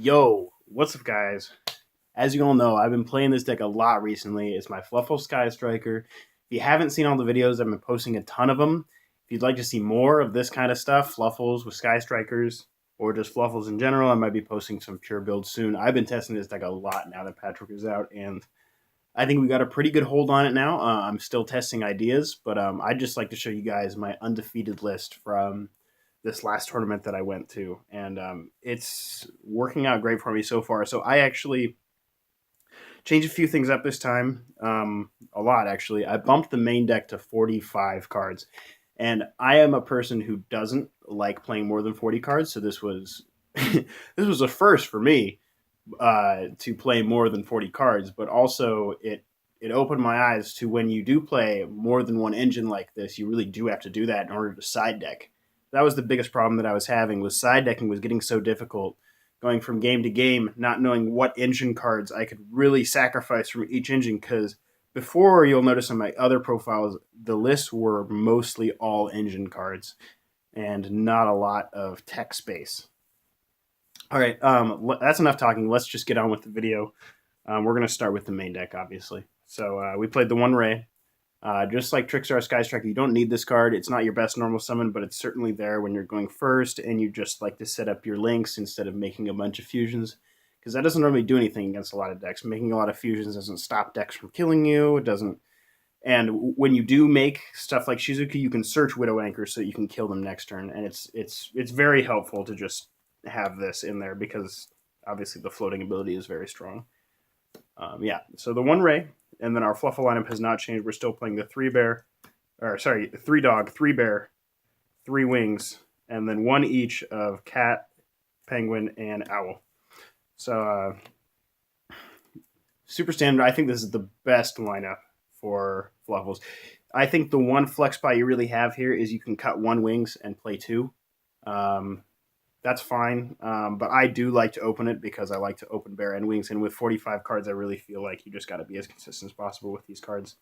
Yo, what's up, guys? As you all know, I've been playing this deck a lot recently. It's my Fluffal Sky Striker. If you haven't seen all the videos, I've been posting a ton of them. If you'd like to see more of this kind of stuff, Fluffals with Sky Strikers, or just Fluffals in general, I might be posting some pure builds soon. I've been testing this deck a lot now that Patrick is out, and I think we got a pretty good hold on it now. I'm still testing ideas, but I'd just like to show you guys my undefeated list from this last tournament that I went to, and it's working out great for me so far. So I actually changed a few things up this time, a lot actually. I bumped the main deck to 45 cards, and I am a person who doesn't like playing more than 40 cards. So this was this was a first for me to play more than 40 cards, but also it opened my eyes to when you do play more than one engine like this, you really do have to do that in order to side deck. That was the biggest problem that I was having, was side decking was getting so difficult, going from game to game, not knowing what engine cards I could really sacrifice from each engine, because before, you'll notice on my other profiles, the lists were mostly all engine cards and not a lot of tech space. All right, that's enough talking. Let's just get on with the video. We're going to start with the main deck, obviously. So we played the One Ray. Just like Trickstar Sky Striker, you don't need this card. It's not your best normal summon, but it's certainly there when you're going first and you just like to set up your links instead of making a bunch of fusions, because that doesn't normally do anything against a lot of decks. Making a lot of fusions doesn't stop decks from killing you. It doesn't. And when you do make stuff like Shizuku, you can search Widow Anchors so you can kill them next turn, and it's very helpful to just have this in there because obviously the floating ability is very strong. Yeah, so the One Ray, and then our Fluffal lineup has not changed. We're still playing the three dog, three bear, three wings, and then one each of cat, penguin, and owl. So super standard. I think this is the best lineup for Fluffals. I think the one flex spot you really have here is you can cut one wings and play two. That's fine, but I do like to open it because I like to open bear and wings. And with 45 cards, I really feel like you just got to be as consistent as possible with these cards.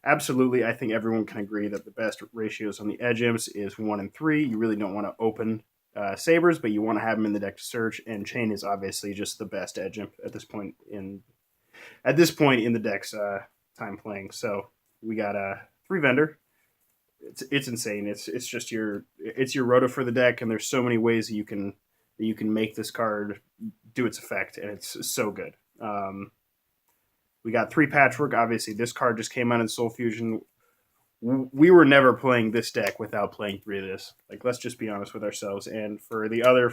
Absolutely, I think everyone can agree that the best ratios on the edge imps is 1 and 3. You really don't want to open sabers, but you want to have them in the deck to search. And chain is obviously just the best edge imp at this point in the deck's time playing. So we got a 3 vendor. It's insane. It's just your roto for the deck, and there's so many ways that you can make this card do its effect, and it's so good. We got 3 patchwork. Obviously, this card just came out in Soul Fusion. We were never playing this deck without playing 3 of this. Like, let's just be honest with ourselves. And for the other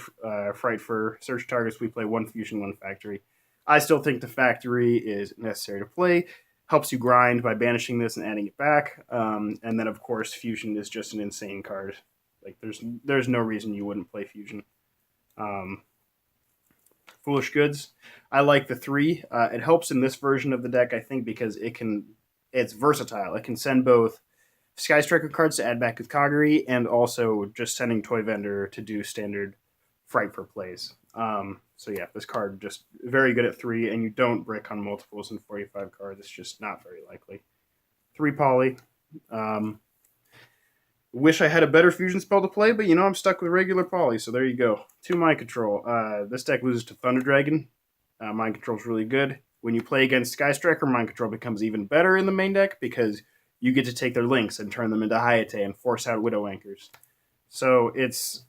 Fright for search targets, we play 1 fusion, 1 factory. I still think the factory is necessary to play. Helps you grind by banishing this and adding it back. And then, of course, Fusion is just an insane card. Like, there's no reason you wouldn't play Fusion. Foolish Goods. I like the 3. It helps in this version of the deck, I think, because it's versatile. It can send both Sky Striker cards to add back with Kagari, and also just sending Toy Vendor to do standard Fright for plays. So yeah, this card just very good at 3, and you don't brick on multiples in 45 cards. It's just not very likely. 3 poly. Wish I had a better fusion spell to play, but I'm stuck with regular poly, so there you go. 2 Mind Control. This deck loses to Thunder Dragon. Mind Control is really good. When you play against Sky Striker, Mind Control becomes even better in the main deck because you get to take their links and turn them into Hayate and force out Widow Anchors. So it's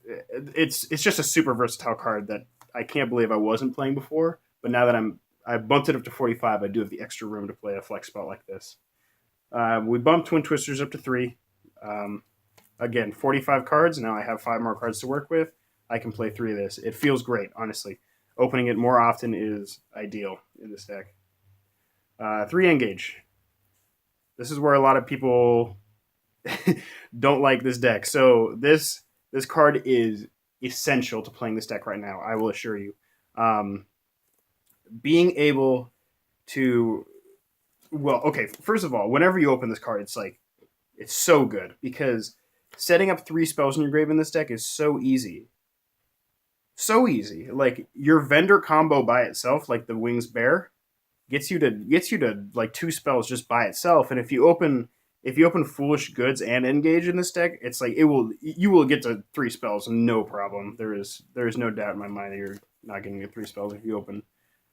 just a super versatile card that I can't believe I wasn't playing before. But now that I bumped it up to 45, I do have the extra room to play a flex spot like this. We bumped Twin Twisters up to 3. Again, 45 cards. Now I have 5 more cards to work with. I can play 3 of this. It feels great, honestly. Opening it more often is ideal in this deck. 3 Engage. This is where a lot of people don't like this deck. So this card is essential to playing this deck right now, I will assure you. Being able to... Well, okay, first of all, whenever you open this card, it's so good because setting up 3 spells in your grave in this deck is so easy. So easy. Like, your vendor combo by itself, like the Wings Bear, gets you to like 2 spells just by itself. And if you open if you open Foolish Goods and Engage in this deck, it's like you will get to 3 spells no problem. There is no doubt in my mind that you're not getting to 3 spells if you open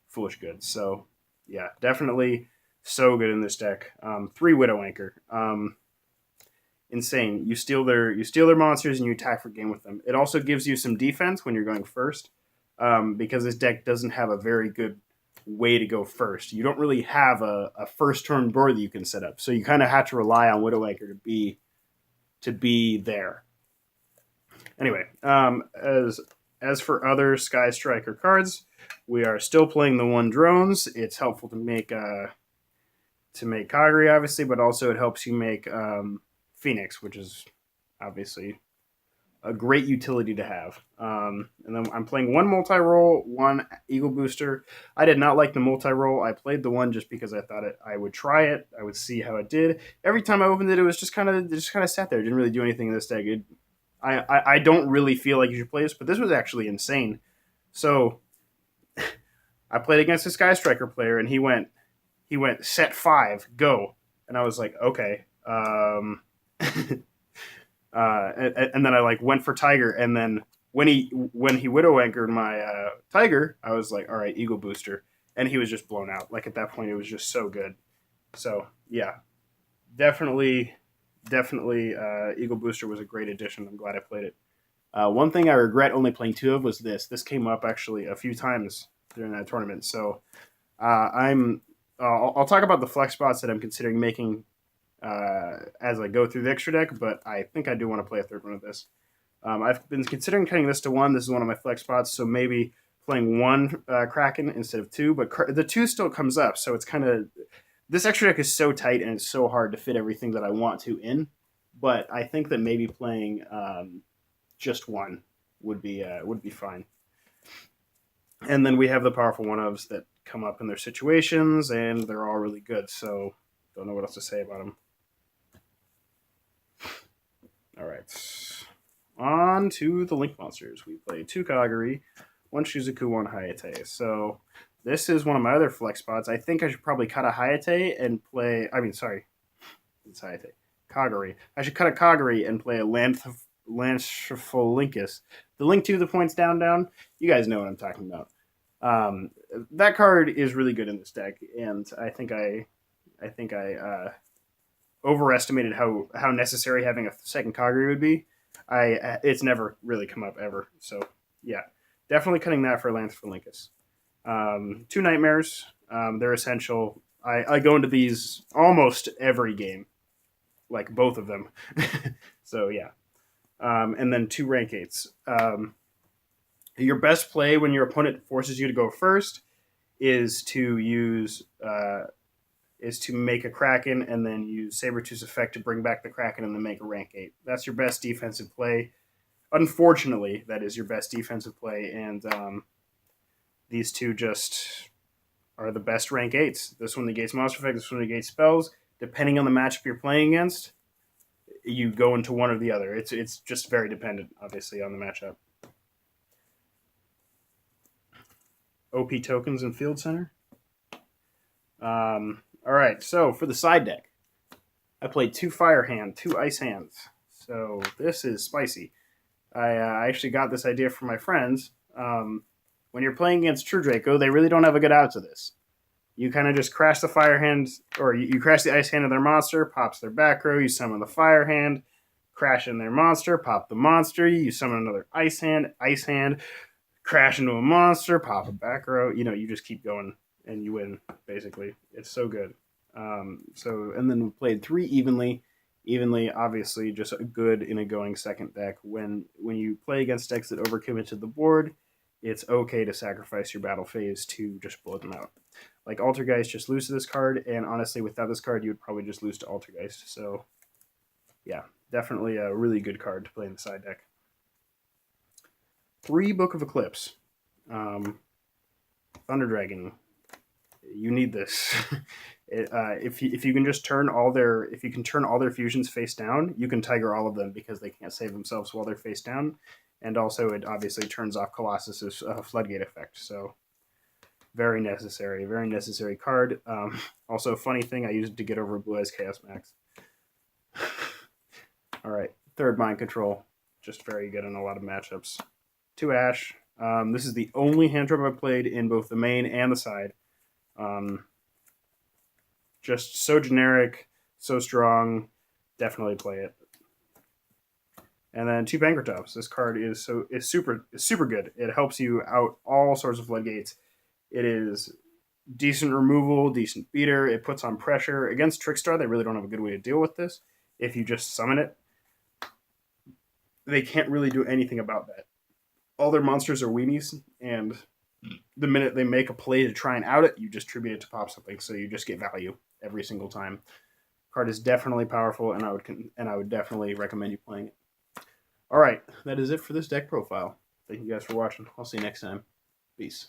Foolish Goods. So yeah, definitely so good in this deck. 3 Widow Anchor. Insane. You steal their monsters and you attack for game with them. It also gives you some defense when you're going first, because this deck doesn't have a very good way to go first. You don't really have a first turn board that you can set up, so you kind of have to rely on Widowmaker to be there. Anyway, as for other Sky Striker cards, we are still playing the 1 drones. It's helpful to make Kagari, obviously, but also it helps you make Phoenix, which is obviously a great utility to have. And then I'm playing 1 multi-roll, 1 Eagle Booster. I did not like the multi-roll. I played the 1 just because I thought I would try it. I would see how it did. Every time I opened it, it was just kind of sat there. It didn't really do anything in this deck. I don't really feel like you should play this, but this was actually insane. So I played against a Sky Striker player, and he went set 5, go, and I was like, okay. And then I went for Tiger, and then when he Widow Anchored my Tiger, I was like, all right, Eagle Booster, and he was just blown out. Like, at that point, it was just so good. So yeah, definitely, Eagle Booster was a great addition. I'm glad I played it. One thing I regret only playing 2 of was this. This came up actually a few times during that tournament. So I'll talk about the flex spots that I'm considering making as I go through the extra deck, but I think I do want to play a 3rd one of this. I've been considering cutting this to 1. This is one of my flex spots, so maybe playing 1 Kraken instead of 2, but the 2 still comes up, so it's kind of... This extra deck is so tight and it's so hard to fit everything that I want to in, but I think that maybe playing just 1 would be fine. And then we have the powerful 1-ofs that come up in their situations, and they're all really good, so don't know what else to say about them. All right, on to the Link monsters. We play 2 Kagari, 1 Shizuku, 1 Hayate. So this is one of my other flex spots. I think I should probably cut a Hayate and play... it's Hayate. Kagari. I should cut a Kagari and play a Lancefollinkus. The link to the points down. You guys know what I'm talking about. That card is really good in this deck, and I think I overestimated how necessary having a 2nd Kagari would be. It's never really come up ever. So yeah, definitely cutting that for Lancefollinkus. 2 Nightmares. They're essential. I go into these almost every game, like both of them. So yeah. And then 2 Rank 8s. Your best play when your opponent forces you to go first is to make a Kraken and then use Sabertooth's effect to bring back the Kraken and then make a rank 8. That's your best defensive play. Unfortunately, that is your best defensive play, and these 2 just are the best rank 8s. This one negates monster effect, this one negates spells. Depending on the matchup you're playing against, you go into one or the other. It's just very dependent, obviously, on the matchup. OP tokens and Field Center. All right, so for the side deck, I played 2 Fire Hand, 2 Ice Hands. So this is spicy. I actually got this idea from my friends. When you're playing against True Draco, they really don't have a good out to this. You kind of just crash the Fire Hand, or you crash the Ice Hand of their monster, pops their back row, you summon the Fire Hand, crash in their monster, pop the monster, you summon another Ice Hand, crash into a monster, pop a back row. You just keep going and you win, basically. It's so good. And then we played 3 evenly, obviously, just a good in a going second deck. When you play against decks that overcommit to the board, it's okay to sacrifice your battle phase to just blow them out. Like Altergeist, just lose to this card, and honestly, without this card, you would probably just lose to Altergeist. So, yeah, definitely a really good card to play in the side deck. 3 Book of Eclipse. Thunder Dragon. You need this. If you can turn all their fusions face down, you can Tiger all of them because they can't save themselves while they're face down, and also it obviously turns off Colossus's floodgate effect. So very necessary card. Also, funny thing, I used it to get over Blue Eyes Chaos Max. All right, third Mind Control, just very good in a lot of matchups. 2 Ash. This is the only hand trap I've played in both the main and the side. Just so generic, so strong. Definitely play it. And then 2 Bankratops. This card is super good. It helps you out all sorts of floodgates. It is decent removal, decent beater. It puts on pressure against Trickstar. They really don't have a good way to deal with this. If you just summon it, they can't really do anything about that. All their monsters are weenies, and the minute they make a play to try and out it, you just tribute it to pop something, so you just get value every single time. Card is definitely powerful, and I would definitely recommend you playing it. All right, that is it for this deck profile. Thank you guys for watching. I'll see you next time. Peace.